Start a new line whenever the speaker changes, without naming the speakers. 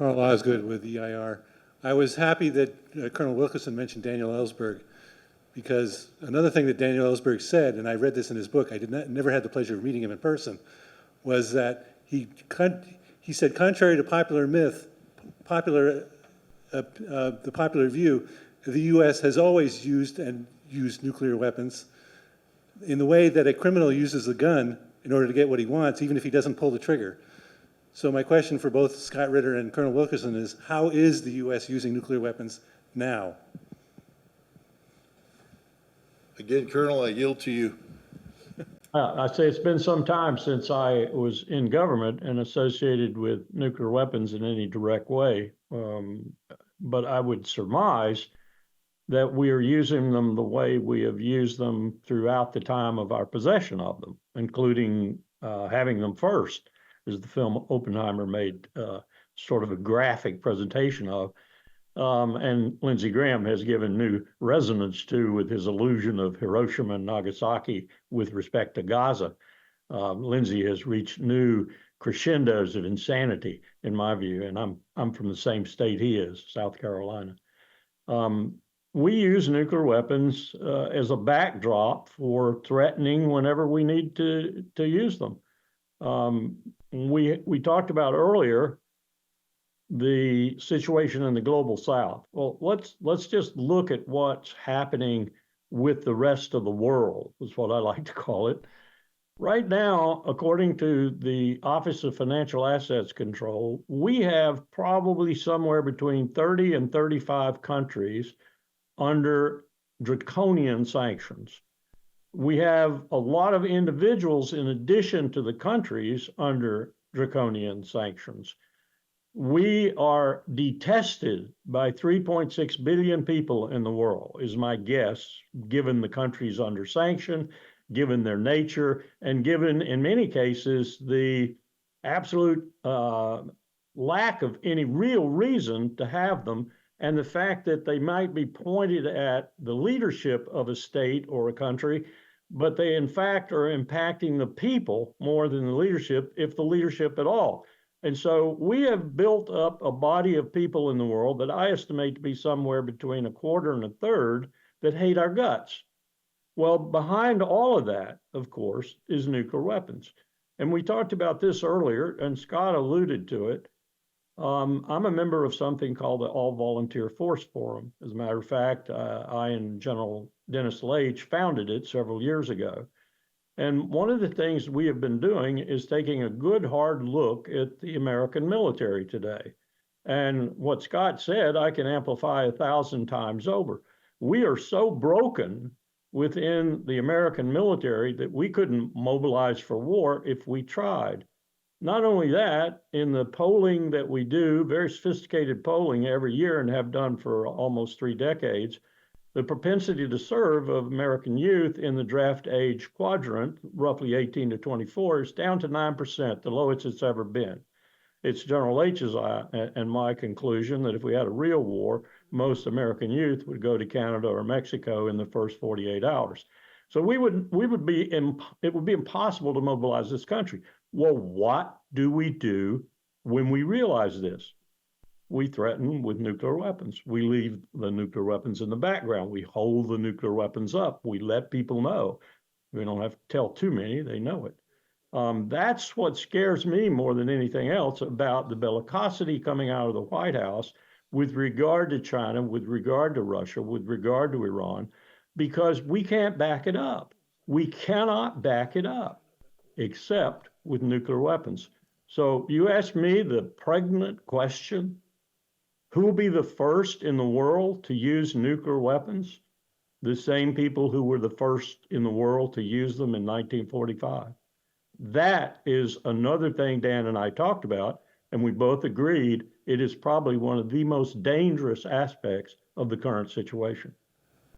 Carl Osgood with EIR. I was happy that Colonel Wilkerson mentioned Daniel Ellsberg, because another thing that Daniel Ellsberg said, and I read this in his book, never had the pleasure of meeting him in person, was that he said, contrary to popular myth, the popular view, the U.S. has always used nuclear weapons in the way that a criminal uses a gun in order to get what he wants, even if he doesn't pull the trigger. So my question for both Scott Ritter and Colonel Wilkerson is, how is the U.S. using nuclear weapons now?
Again, Colonel, I yield to you.
I say it's been some time since I was in government and associated with nuclear weapons in any direct way. But I would surmise that we are using them the way we have used them throughout the time of our possession of them, including having them first, as the film Oppenheimer made sort of a graphic presentation of. And Lindsey Graham has given new resonance to with his illusion of Hiroshima and Nagasaki with respect to Gaza. Lindsey has reached new crescendos of insanity, in my view, and I'm from the same state he is, South Carolina. We use nuclear weapons as a backdrop for threatening whenever we need to use them. We talked about earlier the situation in the global South. Well, let's just look at what's happening with the rest of the world, is what I like to call it. Right now, according to the Office of Financial Assets Control, we have probably somewhere between 30 and 35 countries under draconian sanctions. We have a lot of individuals in addition to the countries under draconian sanctions. We are detested by 3.6 billion people in the world, is my guess, given the countries under sanction, given their nature, and given, in many cases, the absolute lack of any real reason to have them, and the fact that they might be pointed at the leadership of a state or a country, but they in fact are impacting the people more than the leadership, if the leadership at all. And so we have built up a body of people in the world that I estimate to be somewhere between a quarter and a third that hate our guts. Well, behind all of that, of course, is nuclear weapons. And we talked about this earlier, and Scott alluded to it. I'm a member of something called the All Volunteer Force Forum. As a matter of fact, I and General Dennis Leitch founded it several years ago. And one of the things we have been doing is taking a good hard look at the American military today. And what Scott said, I can amplify 1,000 times over. We are so broken within the American military that we couldn't mobilize for war if we tried. Not only that, in the polling that we do, very sophisticated polling every year and have done for almost 3 decades, the propensity to serve of American youth in the draft age quadrant, roughly 18 to 24, is down to 9%, the lowest it's ever been. It's General H's and my conclusion that if we had a real war, most American youth would go to Canada or Mexico in the first 48 hours. So it would be impossible to mobilize this country. Well, what do we do when we realize this? We threaten with nuclear weapons. We leave the nuclear weapons in the background. We hold the nuclear weapons up. We let people know. We don't have to tell too many, they know it. That's what scares me more than anything else about the bellicosity coming out of the White House with regard to China, with regard to Russia, with regard to Iran, because we can't back it up. We cannot back it up except with nuclear weapons. So you ask me the pregnant question, who will be the first in the world to use nuclear weapons? The same people who were the first in the world to use them in 1945. That is another thing Dan and I talked about, and we both agreed it is probably one of the most dangerous aspects of the current situation.